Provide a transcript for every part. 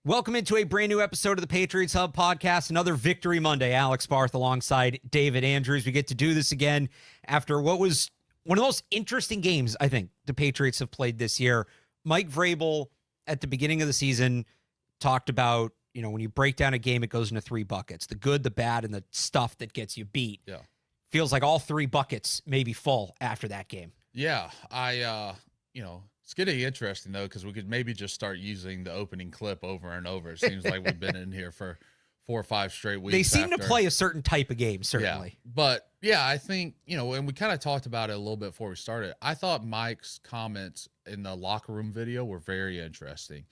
Welcome into a brand new episode of the Patriots Hub podcast, another Victory Monday. Alex Barth alongside David Andrews. We get to do this again after what was one of the most interesting games, I think, the Patriots have played this year. Mike Vrabel, at the beginning of the season, talked about, when you break down a game, it goes into three buckets: the good, the bad, and the stuff that gets you beat. Yeah. Feels like all three buckets may be full after that game. Yeah. It's getting interesting, though, because we could maybe just start using the opening clip over and over. It seems like we've been in here for 4 or 5 straight weeks. They seem to play a certain type of game, certainly. Yeah. But, yeah, I think, and we kind of talked about it a little bit before we started. I thought Mike's comments in the locker room video were very interesting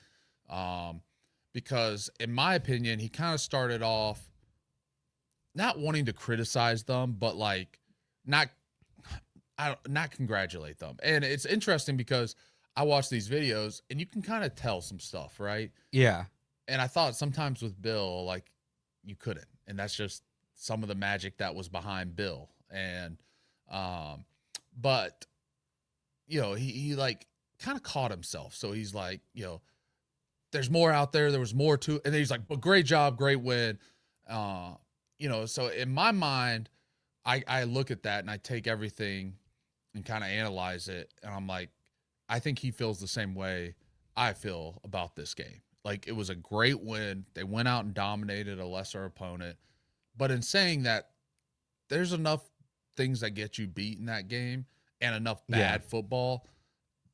because, in my opinion, he kind of started off not wanting to criticize them, but, not congratulate them. And it's interesting because I watch these videos and you can kind of tell some stuff, right? Yeah. And I thought sometimes with Bill, you couldn't. And that's just some of the magic that was behind Bill. And, but, he kind of caught himself. So he's like, there's more out there. There was more to it. And then he's like, well, great job, great win. So in my mind, I look at that and I take everything and kind of analyze it. And I'm like, I think he feels the same way I feel about this game. It was a great win. They went out and dominated a lesser opponent. But in saying that, there's enough things that get you beat in that game and enough bad football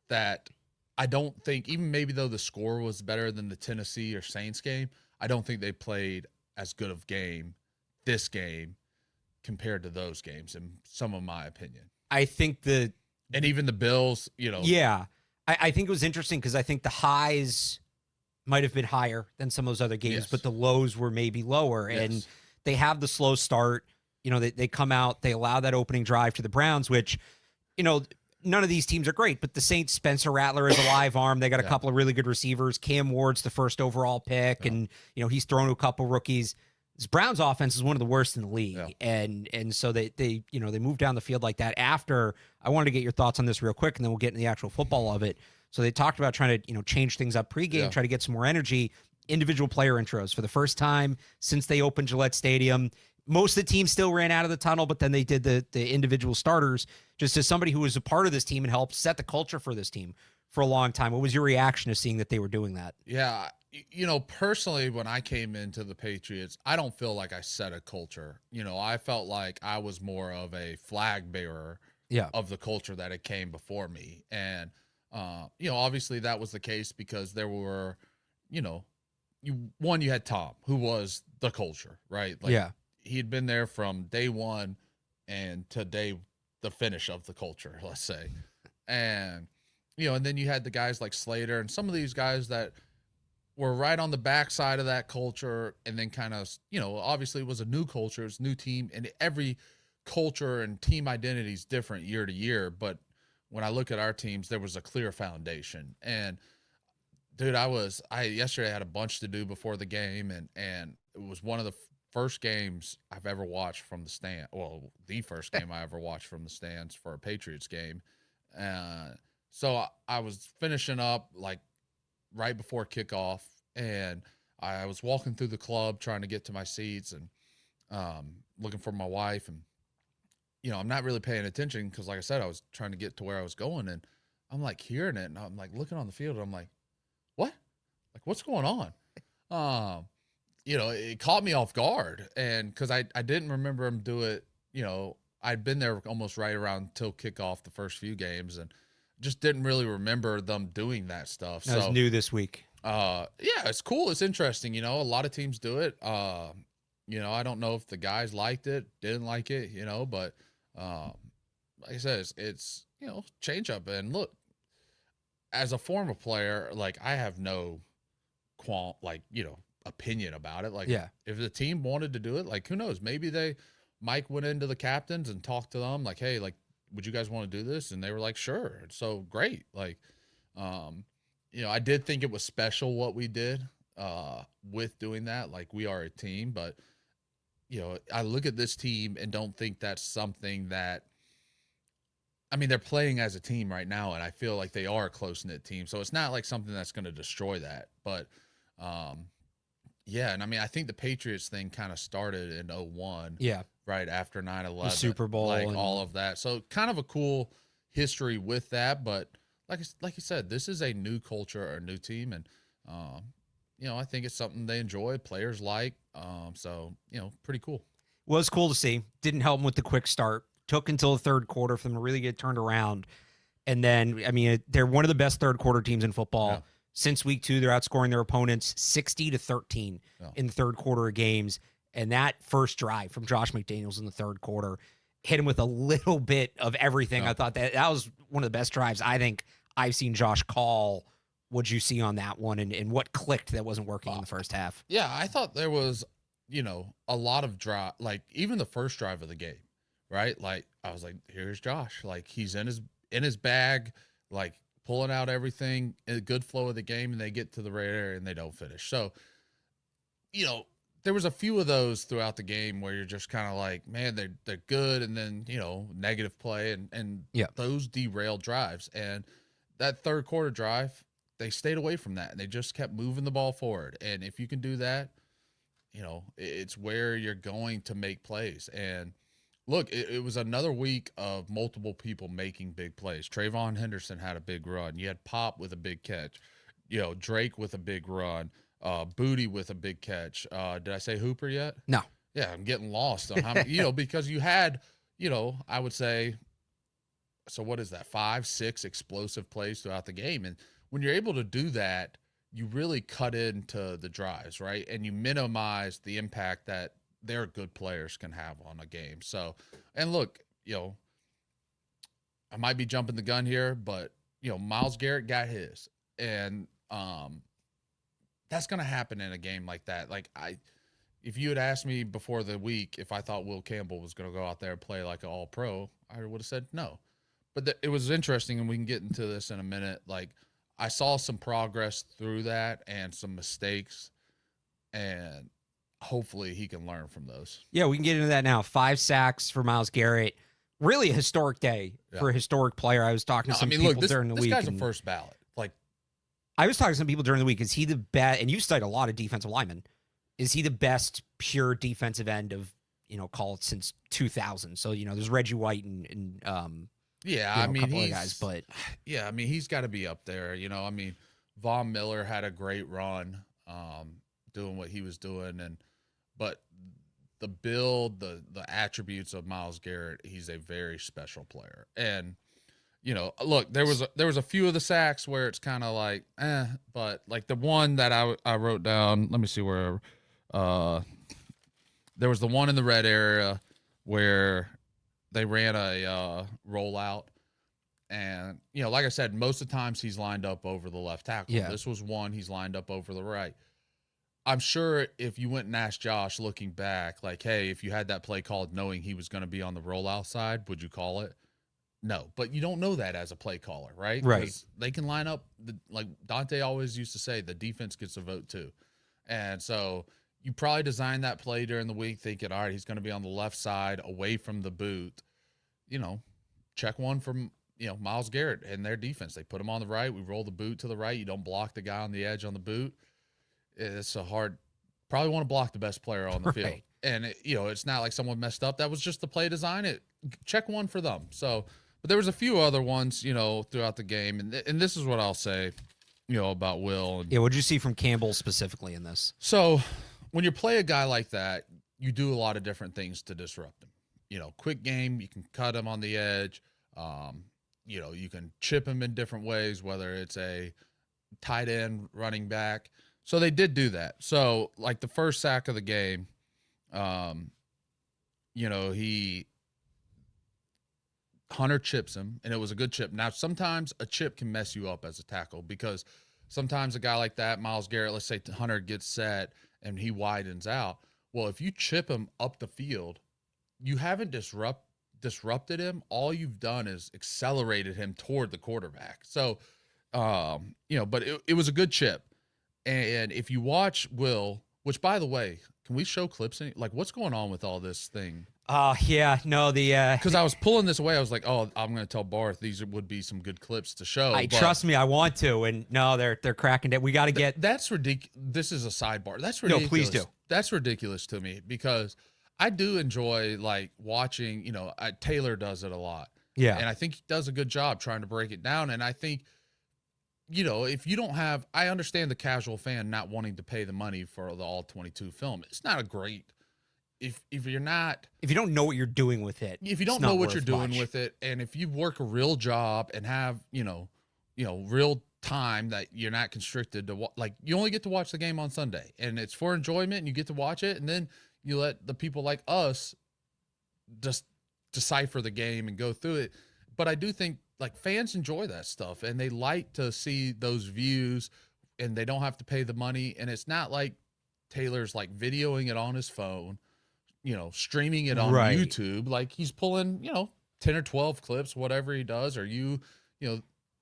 that I don't think, even maybe though the score was better than the Tennessee or Saints game, I don't think they played as good of this game, compared to those games, in some of my opinion. I think and even the Bills, Yeah. I think it was interesting because I think the highs might have been higher than some of those other games, but the lows were maybe lower. Yes. And they have the slow start. They come out, they allow that opening drive to the Browns, which, none of these teams are great, but the Saints, Spencer Rattler is a live arm. They got a couple of really good receivers. Cam Ward's the first overall pick, and, he's thrown to a couple rookies. This Browns offense is one of the worst in the league. And so they move down the field like that. After, I wanted to get your thoughts on this real quick, and then we'll get into the actual football of it. So they talked about trying to, change things up pregame, try to get some more energy. Individual player intros for the first time since they opened Gillette Stadium. Most of the team still ran out of the tunnel, but then they did the individual starters. Just as somebody who was a part of this team and helped set the culture for this team for a long time, what was your reaction to seeing that they were doing that? Yeah. Personally, when I came into the Patriots, I don't feel like I set a culture. I felt like I was more of a flag bearer of the culture that it came before me. And, obviously that was the case because there were, you had Tom, who was the culture, right? He had been there from day one and to the finish of the culture, let's say. And, and then you had the guys like Slater and some of these guys that were right on the backside of that culture, and then kind of, obviously it was a new culture, it's a new team, and every culture and team identity is different year to year. But when I look at our teams, there was a clear foundation. And dude, yesterday I had a bunch to do before the game, and it was one of the first games I've ever watched from the stand. Well, the first game I ever watched from the stands for a Patriots game. So I was finishing up right before kickoff, and I was walking through the club trying to get to my seats and looking for my wife. And, I'm not really paying attention because, like I said, I was trying to get to where I was going, and I'm hearing it, and I'm looking on the field, and I'm like, what? What's going on? It caught me off guard, and because I didn't remember him do it. I'd been there almost right around till kickoff the first few games, and just didn't really remember them doing that stuff. That was new this week. It's cool. It's interesting. A lot of teams do it. I don't know if the guys liked it, didn't like it, but like I said, it's change up. And look, as a former player, I have no opinion about it. If the team wanted to do it, who knows? Maybe Mike went into the captains and talked to them hey, would you guys want to do this? And they were like, sure. So great. I did think it was special what we did with doing that. We are a team, but I look at this team and don't think that's something that, they're playing as a team right now, and I feel like they are a close-knit team. So it's not something that's going to destroy that. But Yeah, and I mean, I think the Patriots thing kind of started in 01. Yeah. Right after 9/11. The Super Bowl. Like all of that. So kind of a cool history with that. But like you said, this is a new culture or a new team. And, I think it's something they enjoy, players like. So, pretty cool. Was cool to see. Didn't help them with the quick start. Took until the third quarter for them to really get turned around. And then, I mean, they're one of the best third quarter teams in football. Yeah. Since week 2, they're outscoring their opponents 60-13 in the third quarter of games. And that first drive from Josh McDaniels in the third quarter hit him with a little bit of everything. I thought that was one of the best drives I think I've seen Josh call. What'd you see on that one, and what clicked that wasn't working in the first half? Yeah, I thought there was, a lot of drive, like even the first drive of the game, right? Like I was like, here's Josh. Like he's in his bag, like pulling out everything, a good flow of the game, and they get to the right area and they don't finish. So, there was a few of those throughout the game where you're just kind of like, man, they're good, and then negative play and those derailed drives. And that third quarter drive, they stayed away from that and they just kept moving the ball forward. And if you can do that, it's where you're going to make plays. And look, it was another week of multiple people making big plays. Trayvon Henderson had a big run. You had Pop with a big catch. Drake with a big run. Booty with a big catch. Did I say Hooper yet? No. Yeah, I'm getting lost on how many, because you had, I would say, so what is that? 5-6 explosive plays throughout the game. And when you're able to do that, you really cut into the drives, right? And you minimize the impact that their good players can have on a game. So, and look, I might be jumping the gun here, but Myles Garrett got his. And, that's going to happen in a game like that. Like if you had asked me before the week if I thought Will Campbell was going to go out there and play like an all-pro, I would have said no. But it was interesting, and we can get into this in a minute. Like I saw some progress through that and some mistakes, and hopefully he can learn from those. Yeah, we can get into that now. 5 sacks for Myles Garrett. Really a historic day for a historic player. I was talking to some people during the week. This guy's a first ballot. Like, I was talking to some people during the week. Is he the best? And you studied a lot of defensive linemen. Is he the best pure defensive end of, call it since 2000? So, there's Reggie White and I mean, a couple of guys, but yeah, I mean, he's got to be up there. I mean, Von Miller had a great run, doing what he was doing, but the build, the attributes of Myles Garrett, he's a very special player. And look, there was a few of the sacks where it's kind of like, but like the one that I wrote down, let me see where, there was the one in the red area where they ran a rollout, and like I said, most of the times he's lined up over the left tackle. Yeah. This was one he's lined up over the right. I'm sure if you went and asked Josh, looking back, like, hey, if you had that play called knowing he was going to be on the rollout side, would you call it? No, but you don't know that as a play caller, right? Right. They can line up, like Dante always used to say, the defense gets a vote too. And so you probably designed that play during the week thinking, all right, he's going to be on the left side away from the boot. Check one from, Myles Garrett and their defense. They put him on the right. We roll the boot to the right. You don't block the guy on the edge on the boot. It's probably want to block the best player on the field. And, it's not like someone messed up. That was just the play design. Check one for them. So, but there was a few other ones, throughout the game. And this is what I'll say, about Will. What'd you see from Campbell specifically in this? So when you play a guy like that, you do a lot of different things to disrupt him. Quick game, you can cut him on the edge. You can chip him in different ways, whether it's a tight end, running back. So they did do that. So like the first sack of the game, Hunter chips him, and it was a good chip. Now, sometimes a chip can mess you up as a tackle because sometimes a guy like that, Myles Garrett, let's say Hunter gets set and he widens out. Well, if you chip him up the field, you haven't disrupted him. All you've done is accelerated him toward the quarterback. So, but it was a good chip. And if you watch Will, which by the way, can we show clips? Like, what's going on with all this thing? Yeah, no, because I was pulling this away. I was like, oh, I'm going to tell Barth these would be some good clips to show. Trust me, I want to, and no, they're cracking it. We got to get. That's ridiculous. This is a sidebar. That's ridiculous. No, please do. That's ridiculous to me because I do enjoy like watching. Taylor does it a lot. Yeah, and I think he does a good job trying to break it down. And I think, if you don't have, I understand the casual fan not wanting to pay the money for the all 22 film. It's not a great. If you don't know what you're doing with it, if you don't know what you're doing with it, and if you work a real job and have real time that you're not constricted to, like you only get to watch the game on Sunday and it's for enjoyment and you get to watch it, and then you let the people like us just decipher the game and go through it. But I do think like fans enjoy that stuff and they like to see those views, and they don't have to pay the money, and it's not like Taylor's like videoing it on his phone, streaming it on YouTube. Like he's pulling, 10 or 12 clips, whatever he does, or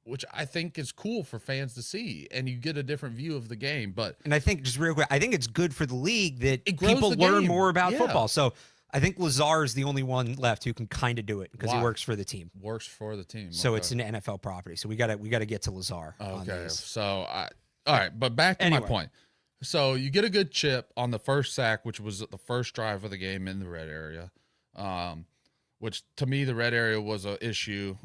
which I think is cool for fans to see, and you get a different view of the game. And I think just real quick, I think it's good for the league that people learn more about football. So I think Lazar is the only one left who can kind of do it because he works for the team. Works for the team. So it's an NFL property. So we got to get to Lazar. Okay. So all right, but back to my point. So you get a good chip on the first sack, which was the first drive of the game in the red area, which to me, the red area was an issue.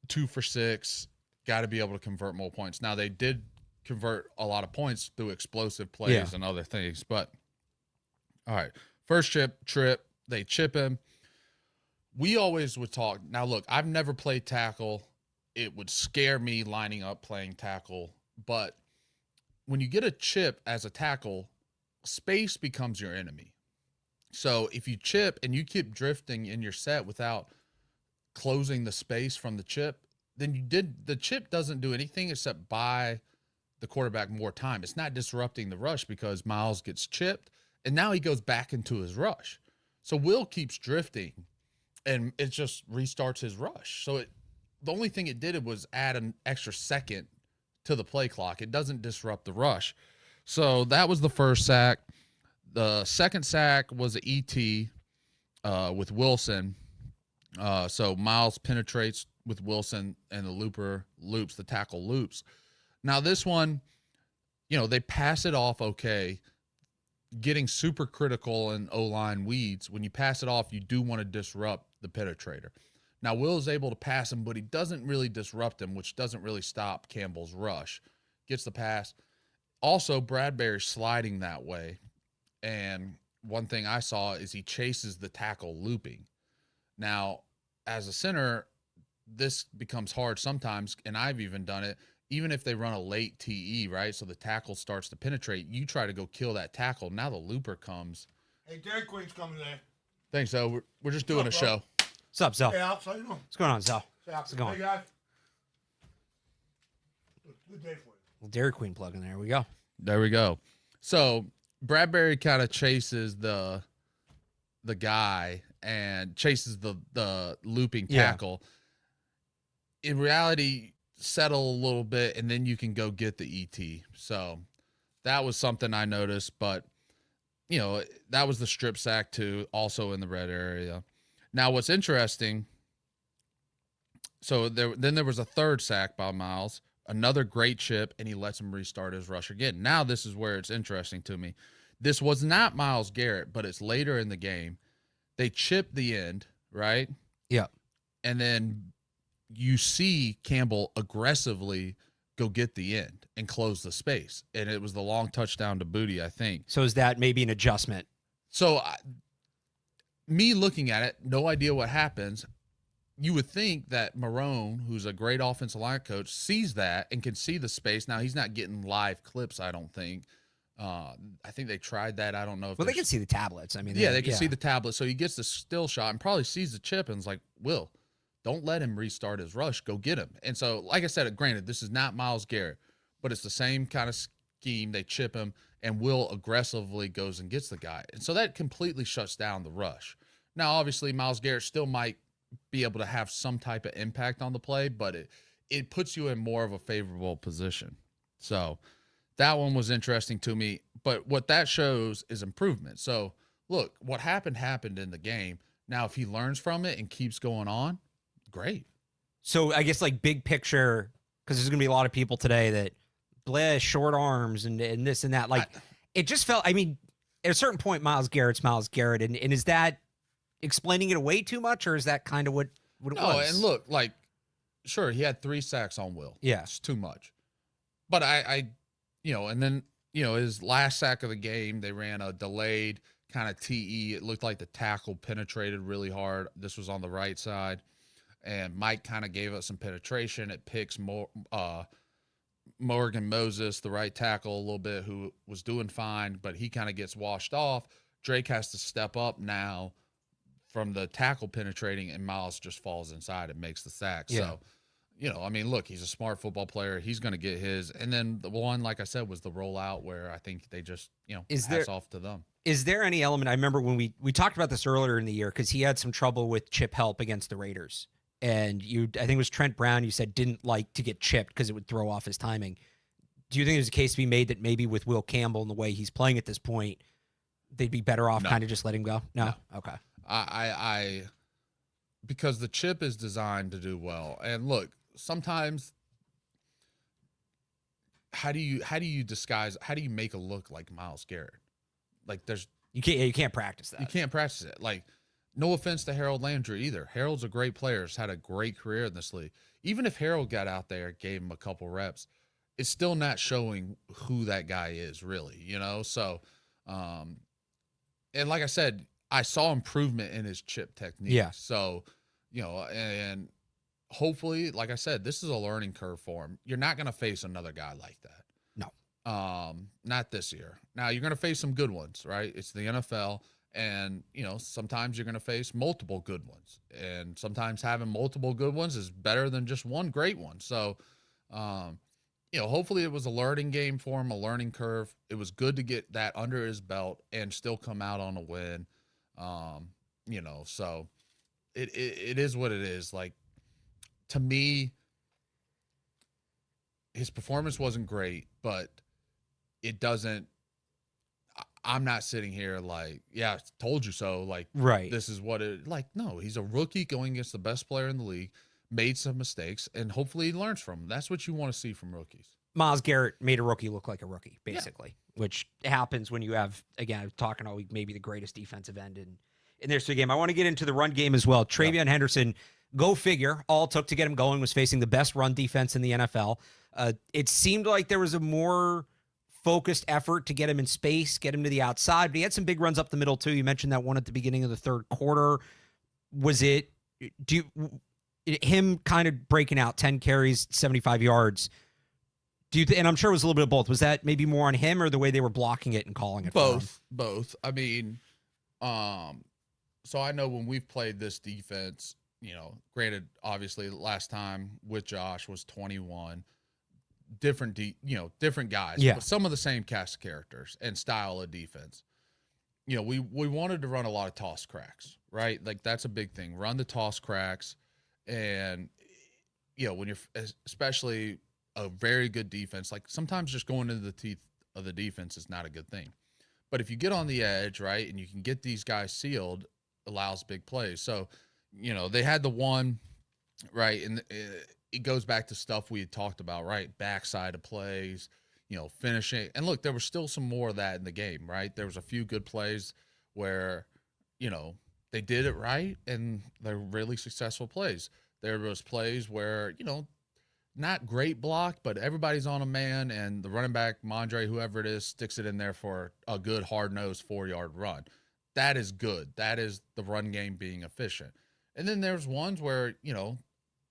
2 for 6, got to be able to convert more points. Now, they did convert a lot of points through explosive plays and other things. But, all right, first trip, they chip him. We always would talk. Now, look, I've never played tackle. It would scare me lining up playing tackle. But when you get a chip as a tackle, space becomes your enemy. So if you chip and you keep drifting in your set without closing the space from the chip, then the chip doesn't do anything except buy the quarterback more time. It's not disrupting the rush because Myles gets chipped and now he goes back into his rush. So Will keeps drifting and it just restarts his rush. So the only thing it did was add an extra second to the play clock. It doesn't disrupt the rush. So that was the first sack. The second sack was an ET with Wilson. So Myles penetrates with Wilson and the looper loops, the tackle loops. Now this one, they pass it off okay. Getting super critical in O-line weeds. When you pass it off, you do want to disrupt the penetrator. Now, Will is able to pass him, but he doesn't really disrupt him, which doesn't really stop Campbell's rush. Gets the pass. Also, Bradbury's sliding that way. And one thing I saw is he chases the tackle looping. Now, as a center, this becomes hard sometimes, and I've even done it. Even if they run a late TE, right? So the tackle starts to penetrate, you try to go kill that tackle. Now the looper comes. Hey, Dairy Queen's coming today. Thanks, Zoe. We're just doing a show. What's up, Zell? Hey, Alex, how you doing? What's going on, Zell? How's it going? Hey, guys. Good day for you. Little Dairy Queen plug in there. We go. There we go. So Bradbury kind of chases the guy and chases the looping tackle. In reality, settle a little bit, and then you can go get the ET. So that was something I noticed, but that was the strip sack too, also in the red area. Now, what's interesting, so there was a third sack by Myles, another great chip, and he lets him restart his rush again. Now, this is where it's interesting to me. This was not Myles Garrett, but it's later in the game. They chip the end, right? Yeah. And then you see Campbell aggressively go get the end and close the space. And it was the long touchdown to Booty, I think. So is that maybe an adjustment? So me looking at it, no idea what happens. You would think that Marone, who's a great offensive line coach, sees that and can see the space. Now, he's not getting live clips, I don't think. I think they tried that. I don't know if they can see the tablets. I mean, they can see the tablet. So he gets the still shot and probably sees the chip and is like, Will, don't let him restart his rush. Go get him. And so, like I said, granted, this is not Myles Garrett, but it's the same kind of scheme. They chip him, and Will aggressively goes and gets the guy. And so that completely shuts down the rush. Now, obviously, Myles Garrett still might be able to have some type of impact on the play, but it puts you in more of a favorable position. So that one was interesting to me. But what that shows is improvement. So look, what happened in the game. Now, if he learns from it and keeps going on, great. So I guess like big picture, because there's going to be a lot of people today that short arms and this and that. Like it just felt, I mean, at a certain point, Myles Garrett's Myles Garrett. And is that explaining it away too much, or is that kind of what it was? And look, like, sure, he had 3 sacks on Will. Yeah. It's too much. But I and then, his last sack of the game, they ran a delayed kind of TE. It looked like the tackle penetrated really hard. This was on the right side. And Mike kind of gave us some penetration. It picks Morgan Moses, the right tackle, a little bit, who was doing fine, but he kind of gets washed off. Drake has to step up now from the tackle penetrating, and Myles just falls inside and makes the sack. Yeah. So, I mean, look, he's a smart football player. He's going to get his. And then the one, like I said, was the rollout where I think they just, pass off to them. Is there any element? I remember when we talked about this earlier in the year, because he had some trouble with chip help against the Raiders. And I think it was Trent Brown, you said didn't like to get chipped because it would throw off his timing. Do you think there's a case to be made that maybe with Will Campbell and the way he's playing at this point, they'd be better off kind of just letting him go? No? Okay. I because the chip is designed to do well. And look, sometimes how do you disguise, how do you make a look like Myles Garrett? Like you can't practice that. You can't practice it. Like, no offense to Harold Landry either. Harold's a great player. Has had a great career in this league. Even if Harold got out there and gave him a couple reps, it's still not showing who that guy is really, So, and like I said, I saw improvement in his chip technique. Yeah. So, and hopefully, like I said, this is a learning curve for him. You're not going to face another guy like that. No. Not this year. Now you're going to face some good ones, right? It's the NFL. And, sometimes you're going to face multiple good ones. And sometimes having multiple good ones is better than just one great one. So, hopefully it was a learning game for him, a learning curve. It was good to get that under his belt and still come out on a win. So it is what it is. Like, to me, his performance wasn't great, but it doesn't. I'm not sitting here like, yeah, told you so. Like, right. This is what it like. No, he's a rookie going against the best player in the league, made some mistakes, and hopefully he learns from them. That's what you want to see from rookies. Myles Garrett made a rookie look like a rookie, basically, which happens when you have, again, talking all week, maybe the greatest defensive end in their game. I want to get into the run game as well. Travion Henderson, go figure. All it took to get him going was facing the best run defense in the NFL. It seemed like there was a more focused effort to get him in space, get him to the outside, but he had some big runs up the middle too. You mentioned that one at the beginning of the third quarter. Was it him kind of breaking out 10 carries, 75 yards? And I'm sure it was a little bit of both. Was that maybe more on him or the way they were blocking it and calling it? Both. I mean, so I know when we've played this defense, granted, obviously last time with Josh was 21. Different guys, but some of the same cast of characters and style of defense. We wanted to run a lot of toss cracks, right? Like, that's a big thing. Run the toss cracks, and when you're especially a very good defense, like sometimes just going into the teeth of the defense is not a good thing. But if you get on the edge, right, and you can get these guys sealed, allows big plays. So, they had the one, right, and it goes back to stuff we had talked about, right? Backside of plays, finishing. And look, there was still some more of that in the game, right? There was a few good plays where, they did it right, and they're really successful plays. There was plays where, not great block, but everybody's on a man, and the running back, Mondre, whoever it is, sticks it in there for a good hard-nosed 4-yard run. That is good. That is the run game being efficient. And then there's ones where,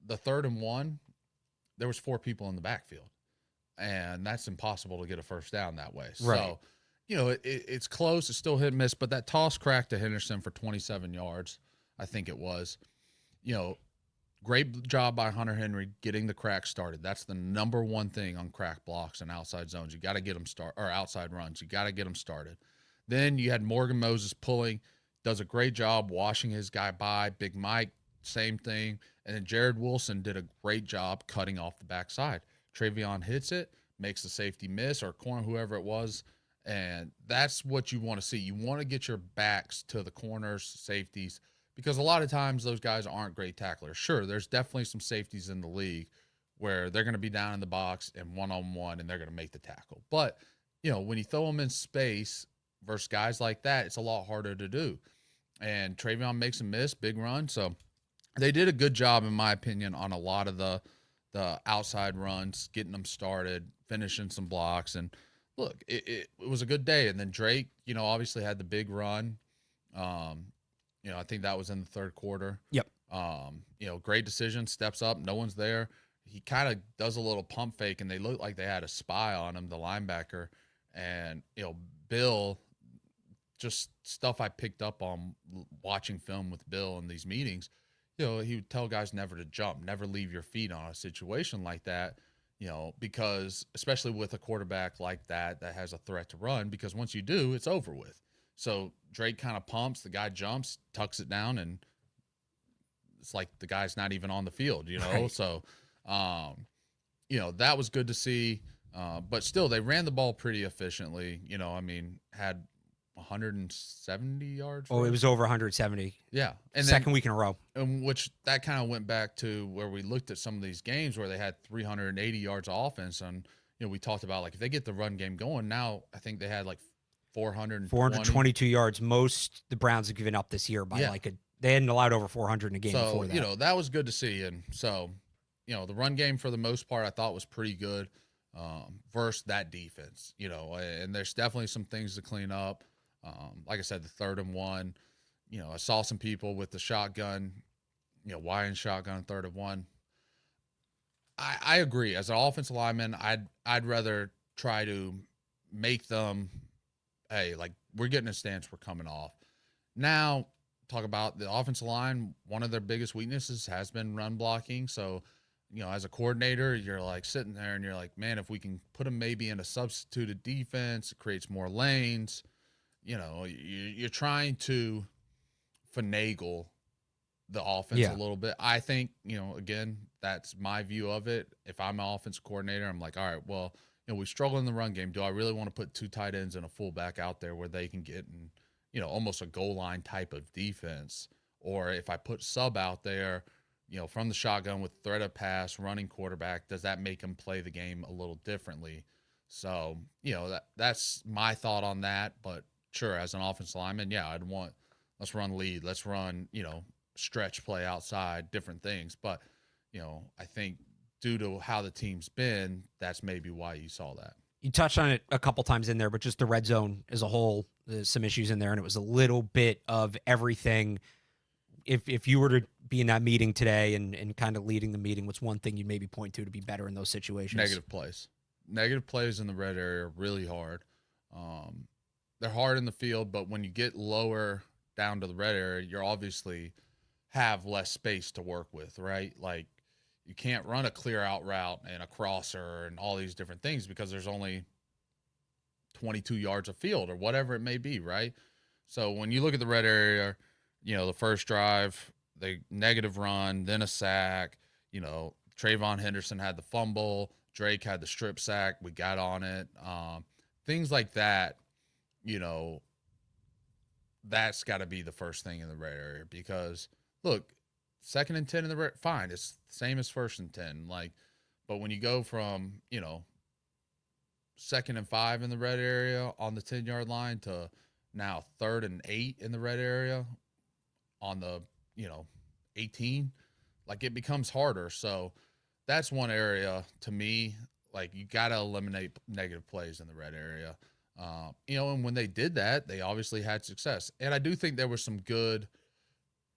the 3rd and 1, there was 4 people in the backfield, and that's impossible to get a first down that way. Right. So, it's close. It's still hit and miss, but that toss crack to Henderson for 27 yards, I think it was, great job by Hunter Henry getting the crack started. That's the number one thing on crack blocks and outside zones. You got to get them or outside runs. You got to get them started. Then you had Morgan Moses pulling, does a great job washing his guy by. Big Mike, same thing. And then Jared Wilson did a great job cutting off the backside. Travion hits it, makes the safety miss, or corner, whoever it was, And that's what you want to see. You want to get your backs to the corners, safeties, because a lot of times those guys aren't great tacklers. Sure, there's definitely some safeties in the league where they're going to be down in the box and one-on-one and they're going to make the tackle. But, when you throw them in space versus guys like that, it's a lot harder to do. And Travion makes a miss, big run. So they did a good job, in my opinion, on a lot of the outside runs, getting them started, finishing some blocks. And look, it was a good day. And then Drake, obviously had the big run. I think that was in the third quarter. Yep. Great decision, steps up, no one's there. He kind of does a little pump fake, and they look like they had a spy on him, the linebacker. And, Bill, just stuff I picked up on watching film with Bill in these meetings, he would tell guys never to jump, never leave your feet on a situation like that, because especially with a quarterback like that has a threat to run, because once you do, it's over with. So Drake kind of pumps, the guy jumps, tucks it down, and it's like the guy's not even on the field, Right. So, that was good to see. But still, they ran the ball pretty efficiently. Had 170 yards. Oh, it was over 170. Yeah. And second week in a row. And which that kind of went back to where we looked at some of these games where they had 380 yards of offense. And, we talked about, like, if they get the run game going, now I think they had like 422 yards. Most the Browns have given up this year by they hadn't allowed over 400 in a game before that. That was good to see. And so, the run game for the most part I thought was pretty good versus that defense, and there's definitely some things to clean up. Like I said, the 3rd and 1, I saw some people with the shotgun, why shotgun 3rd and 1. I agree. As an offensive lineman, I'd rather try to make them, hey, like, we're getting a stance, we're coming off. Now, talk about the offensive line. One of their biggest weaknesses has been run blocking. So, as a coordinator, you're like sitting there and you're like, man, if we can put them maybe in a substituted defense, it creates more lanes. You're trying to finagle the offense a little bit. I think, again, that's my view of it. If I'm an offensive coordinator, I'm like, all right, well, we struggle in the run game. Do I really want to put 2 tight ends and a fullback out there where they can get in, almost a goal line type of defense? Or if I put sub out there, from the shotgun with threat of pass, running quarterback, does that make them play the game a little differently? So, that's my thought on that. But sure, as an offensive lineman, I'd want, let's run lead, let's run, stretch play outside, different things. But, I think due to how the team's been, that's maybe why you saw that. You touched on it a couple times in there, but just the red zone as a whole, there's some issues in there, and it was a little bit of everything. If you were to be in that meeting today and kind of leading the meeting, what's one thing you'd maybe point to be better in those situations? Negative plays in the red area are really hard. They're hard in the field, but when you get lower down to the red area, you're obviously have less space to work with, right? Like, you can't run a clear out route and a crosser and all these different things because there's only 22 yards of field or whatever it may be, right? So when you look at the red area, the first drive, the negative run, then a sack, Trayvon Henderson had the fumble, Drake had the strip sack, we got on it. Things like that, that's got to be the first thing in the red area because, look, 2nd and 10 in the red, fine, it's the same as 1st and 10. Like, but when you go from, 2nd and 5 in the red area on the 10-yard line to now 3rd and 8 in the red area on the, 18, like, it becomes harder. So that's one area to me, like, you got to eliminate negative plays in the red area. And when they did that, they obviously had success. And I do think there was some good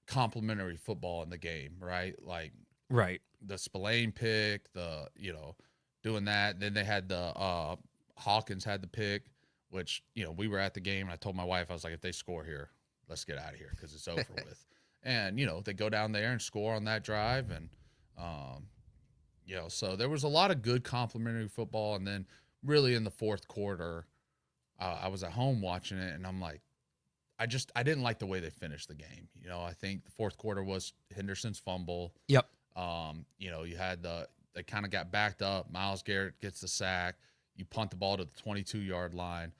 complementary football in the game, right? Like, right, the Spillane pick, the, doing that. Then they had the Hawkins had the pick, which, we were at the game. And I told my wife, I was like, if they score here, let's get out of here because it's over with. And, they go down there and score on that drive. And, so there was a lot of good complementary football. And then really in the fourth quarter, I was at home watching it, and I'm like, I didn't like the way they finished the game. I think the fourth quarter was Henderson's fumble. Yep. You had they kind of got backed up. Myles Garrett gets the sack. You punt the ball to the 22-yard line.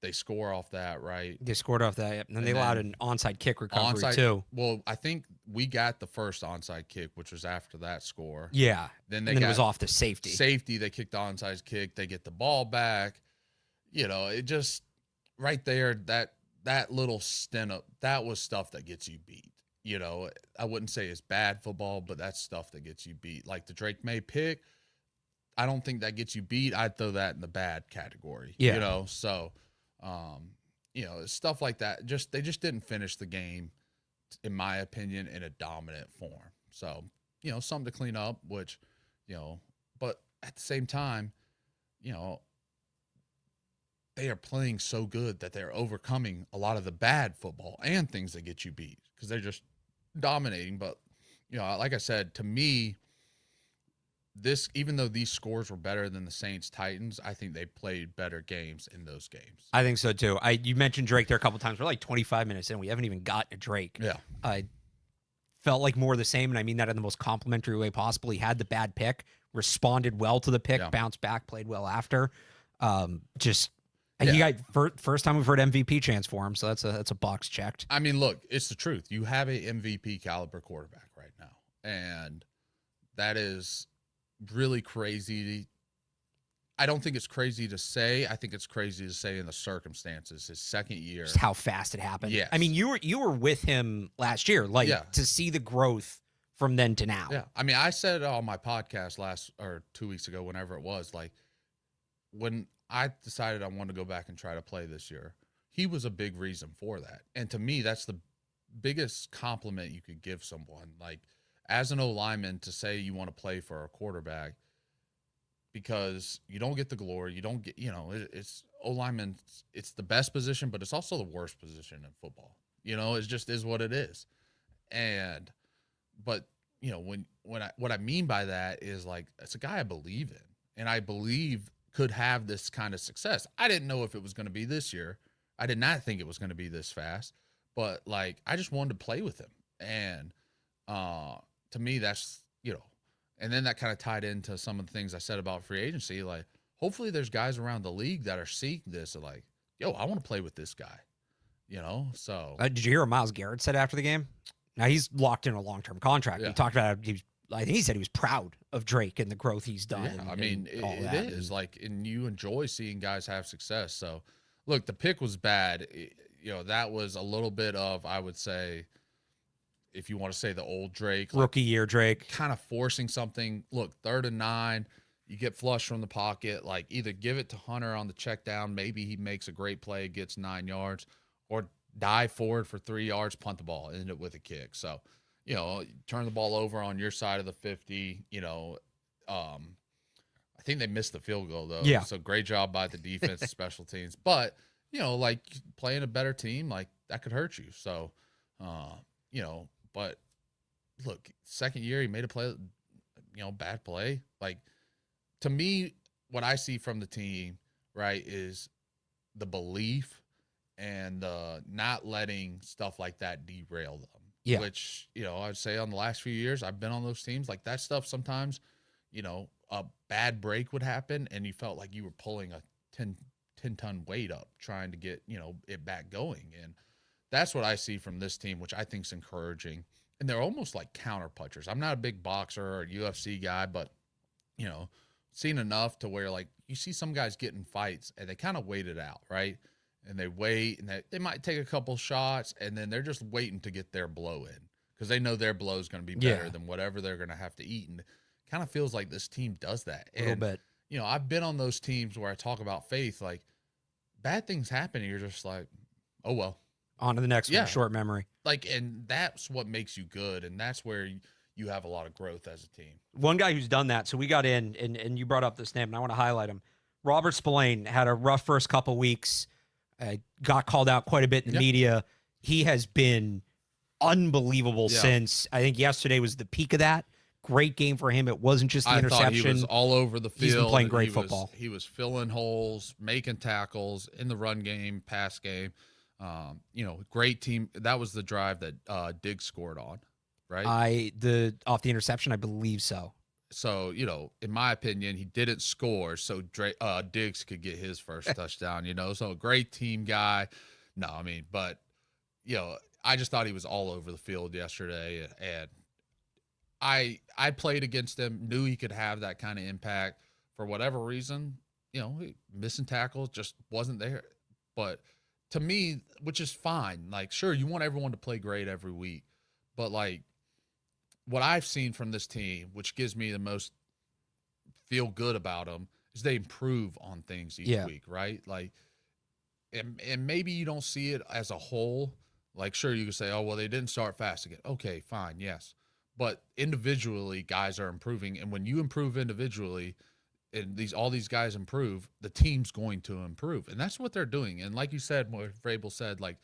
they score off that, right? They scored off that, and then they allowed an onside kick recovery too. Well, I think we got the first onside kick, which was after that score. Yeah. Then it was off the safety. Safety, they kicked the onside kick. They get the ball back. It just right there, that little stint up, that was stuff that gets you beat. I wouldn't say it's bad football, but that's stuff that gets you beat. Like the Drake Maye pick, I don't think that gets you beat. I'd throw that in the bad category. Yeah. So stuff like that. They just didn't finish the game, in my opinion, in a dominant form. So, something to clean up, which, but at the same time, they are playing so good that they're overcoming a lot of the bad football and things that get you beat because they're just dominating. But, like I said, to me, even though these scores were better than the Saints-Titans, I think they played better games in those games. I think so too. You mentioned Drake there a couple times. We're like 25 minutes in. We haven't even gotten to Drake. Yeah. I felt like more of the same, and I mean that in the most complimentary way possible. He had the bad pick, responded well to the pick, bounced back, played well after. You got first time we've heard MVP chants for him, so that's a box checked. I mean, look, it's the truth. You have a MVP caliber quarterback right now, and that is really crazy. I don't think it's crazy to say. I think it's crazy to say in the circumstances. His second year, just how fast it happened. Yes. I mean, you were with him last year, to see the growth from then to now. Yeah, I mean, I said on my podcast 2 weeks ago, whenever it was, like when I decided I wanted to go back and try to play this year, he was a big reason for that. And to me, that's the biggest compliment you could give someone. Like, as an O-lineman, to say you want to play for a quarterback, because you don't get the glory, you don't get, it's O-lineman, it's the best position, but it's also the worst position in football. It just is what it is. But what I mean by that is, like, it's a guy I believe in, and I believe could have this kind of success. I didn't know if it was going to be this year. I did not think it was going to be this fast, but like, I just wanted to play with him. And, to me, that's, and then that kind of tied into some of the things I said about free agency. Like, hopefully there's guys around the league that are seeking this, like, yo, I want to play with this guy, so. Did you hear what Myles Garrett said after the game? Now he's locked in a long-term contract. Yeah. He talked about I think he said he was proud of Drake and the growth he's done. Yeah, I mean, it is like, and you enjoy seeing guys have success. So, look, the pick was bad. That was a little bit of, I would say, if you want to say the old Drake, rookie year Drake, kind of forcing something. Look, 3rd and 9, you get flush from the pocket. Like, either give it to Hunter on the check down, maybe he makes a great play, gets 9 yards, or dive forward for 3 yards, punt the ball, end it with a kick. So, turn the ball over on your side of the 50. I think they missed the field goal though. Yeah. So great job by the defense, special teams. But like, playing a better team, like, that could hurt you. So, but look, second year he made a play, bad play. Like, to me, what I see from the team, right, is the belief and not letting stuff like that derail them. Yeah. Which, I'd say on the last few years, I've been on those teams. Like, that stuff sometimes, a bad break would happen and you felt like you were pulling a 10-ton weight up trying to get, it back going. And that's what I see from this team, which I think is encouraging. And they're almost like counter punchers. I'm not a big boxer or UFC guy, but, seen enough to where, like, you see some guys get in fights and they kind of wait it out, right? And they wait, and they might take a couple shots, and then they're just waiting to get their blow in because they know their blow is going to be better than whatever they're going to have to eat. And it kind of feels like this team does that. A little bit. I've been on those teams where I talk about faith, like, bad things happen, and you're just like, oh, well. On to the next one, short memory. Like, and that's what makes you good, and that's where you have a lot of growth as a team. One guy who's done that, so we got in, and you brought up this name, and I want to highlight him. Robert Spillane had a rough first couple weeks. Got called out quite a bit in the media. He has been unbelievable since. I think yesterday was the peak of that. Great game for him. It wasn't just the interception. I thought he was all over the field. He's been playing great football. He was filling holes, making tackles in the run game, pass game. Great team. That was the drive that Diggs scored on, right? Off the interception, I believe so. So, in my opinion, he didn't score so Diggs could get his first touchdown, So a great team guy. No, I mean, but, I just thought he was all over the field yesterday. And I played against him, knew he could have that kind of impact. For whatever reason, missing tackles just wasn't there. But to me, which is fine. Like, sure, you want everyone to play great every week. But, like, what I've seen from this team, which gives me the most feel good about them, is they improve on things each week, right? Like, and maybe you don't see it as a whole. Like, sure, you can say, oh, well, they didn't start fast again. Okay, fine, yes. But individually, guys are improving. And when you improve individually, and all these guys improve, the team's going to improve. And that's what they're doing. And like you said, what Vrabel said, like,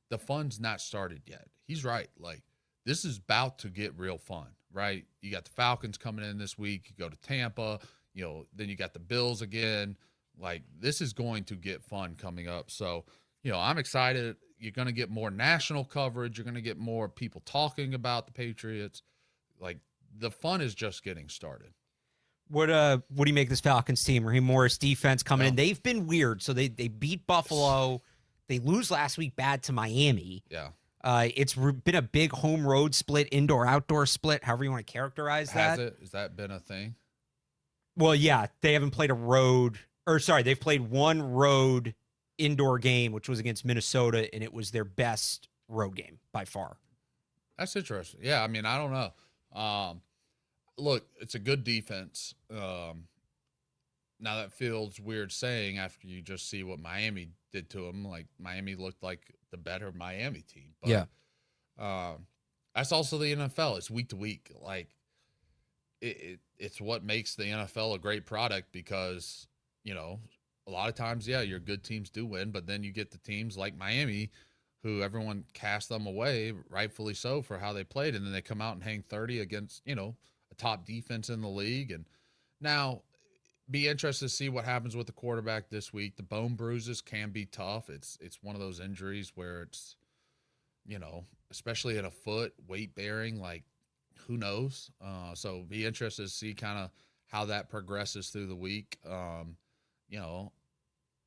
the fun's not started yet. He's right. Like, this is about to get real fun, right? You got the Falcons coming in this week. You go to Tampa, then you got the Bills again. Like, this is going to get fun coming up. So, I'm excited. You're going to get more national coverage. You're going to get more people talking about the Patriots. Like, the fun is just getting started. What do you make this Falcons team? Raheem Morris defense coming in. They've been weird. So they beat Buffalo. They lose last week bad to Miami. Yeah. It's been a big home road split, indoor-outdoor split, however you want to characterize that. Has it? Has that been a thing? Well, yeah. They haven't played they've played one road indoor game, which was against Minnesota, and it was their best road game by far. That's interesting. Yeah, I mean, I don't know. Look, it's a good defense. Now that feels weird saying after you just see what Miami did to them. Like, Miami looked like the better Miami team. But, yeah. That's also the NFL. It's week to week. Like, it's what makes the NFL a great product because, a lot of times, your good teams do win, but then you get the teams like Miami who everyone cast them away, rightfully so, for how they played. And then they come out and hang 30 against, a top defense in the league. And now be interested to see what happens with the quarterback this week. The bone bruises can be tough. It's one of those injuries where it's, especially in a foot, weight bearing, like, who knows? So be interested to see kind of how that progresses through the week.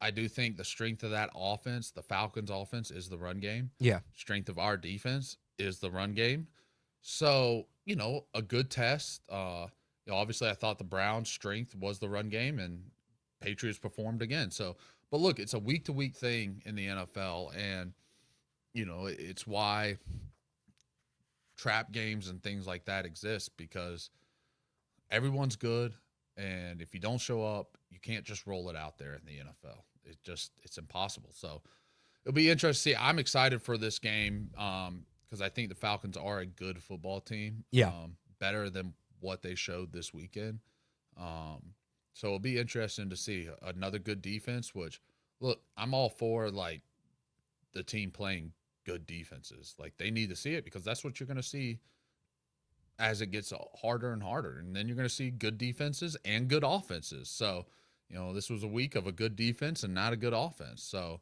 I do think the strength of that offense, the Falcons offense, is the run game. Yeah. Strength of our defense is the run game. So, a good test. Obviously, I thought the Browns' strength was the run game, and Patriots performed again. So, but look, it's a week-to-week thing in the NFL, and, it's why trap games and things like that exist, because everyone's good, and if you don't show up, you can't just roll it out there in the NFL. It's impossible. So it'll be interesting to see. I'm excited for this game because I think the Falcons are a good football team. Yeah. Better than what they showed this weekend. So it'll be interesting to see another good defense, which, look, I'm all for, like, the team playing good defenses. Like, they need to see it because that's what you're going to see as it gets harder and harder. And then you're going to see good defenses and good offenses. So, this was a week of a good defense and not a good offense. So,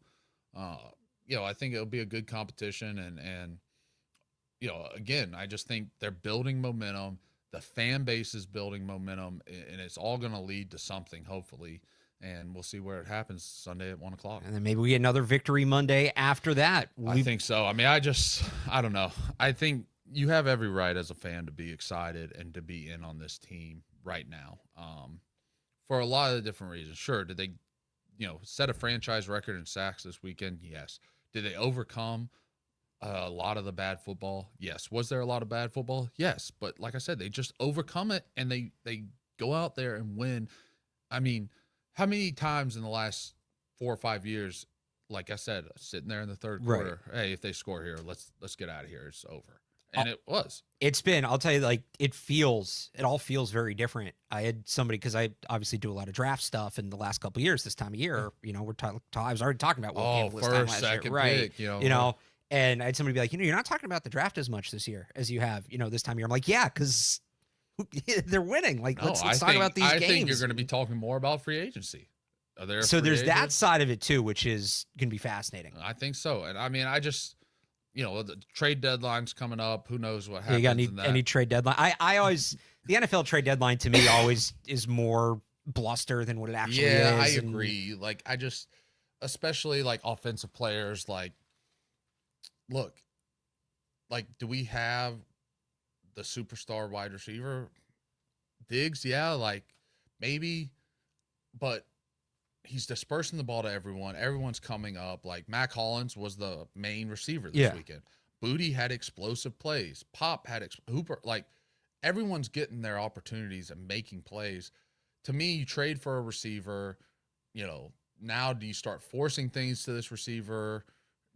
I think it'll be a good competition. And again, I just think they're building momentum. The fan base is building momentum, and it's all going to lead to something, hopefully. And we'll see where it happens Sunday at 1:00. And then maybe we get another victory Monday after that. I think so. I mean, I don't know. I think you have every right as a fan to be excited and to be in on this team right now. For a lot of different reasons. Sure. Did they, set a franchise record in sacks this weekend? Yes. Did they overcome a lot of the bad football? Yes. Was there a lot of bad football? Yes. But like I said, they just overcome it and they go out there and win. I mean, how many times in the last 4 or 5 years, like I said, sitting there in the third quarter, hey, if they score here, let's get out of here. It's over. And it was. It's been, I'll tell you, like, it all feels very different. I had somebody, because I obviously do a lot of draft stuff in the last couple of years, this time of year, I was already talking about Will Campbell this time last year. Right. Pick, and I had somebody be like, you're not talking about the draft as much this year as you have, this time of year. I'm like, yeah, because they're winning. Like, let's talk about these games. I think you're going to be talking more about free agency. So there's that side of it too, which is going to be fascinating. I think so. And I mean, the trade deadline's coming up. Who knows what happens? You got any trade deadline? I always the NFL trade deadline to me always is more bluster than what it actually is. Yeah, I agree. Like, especially like offensive players, like, look, like, do we have the superstar wide receiver? Diggs, yeah, like maybe, but he's dispersing the ball to everyone. Everyone's coming up. Like, Mac Hollins was the main receiver this weekend. Booty had explosive plays. Pop had Hooper. Like, everyone's getting their opportunities and making plays. To me, you trade for a receiver, now do you start forcing things to this receiver?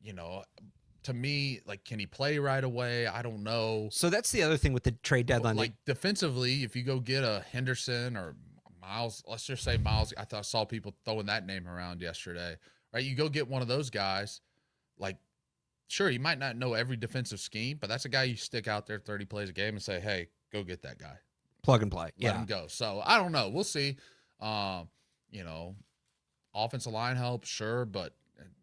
To me, like, can he play right away? I don't know. So that's the other thing with the trade deadline. Like, defensively, if you go get a Henderson or Myles, let's just say Myles. I saw people throwing that name around yesterday, right? You go get one of those guys, like, sure, you might not know every defensive scheme, but that's a guy you stick out there 30 plays a game and say, hey, go get that guy. Plug and play. Let him go. So I don't know. We'll see. Offensive line help, sure, but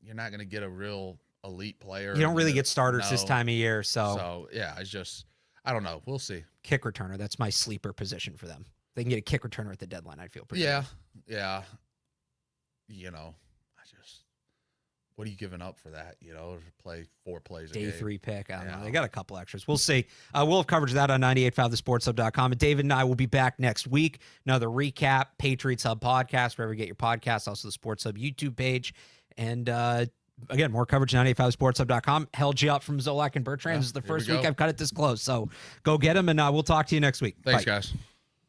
you're not going to get a real elite player. You don't really get starters this time of year. So yeah, it's just, I don't know. We'll see. Kick returner. That's my sleeper position for them. They can get a kick returner at the deadline. I'd feel pretty good. Yeah. What are you giving up for that? To play 4 plays a game. Day 3 pick. I don't know. They got a couple extras. We'll see. We'll have coverage of that on 98.5thesportshub.com. And David and I will be back next week. Another recap, Patriots Hub podcast, wherever you get your podcasts, also the Sports Hub YouTube page. And again, more coverage at 98.5thesportshub.com. Held you up from Zolak and Bertrand. This is the first week I've cut it this close. So go get them, and we'll talk to you next week. Thanks, Bye. guys.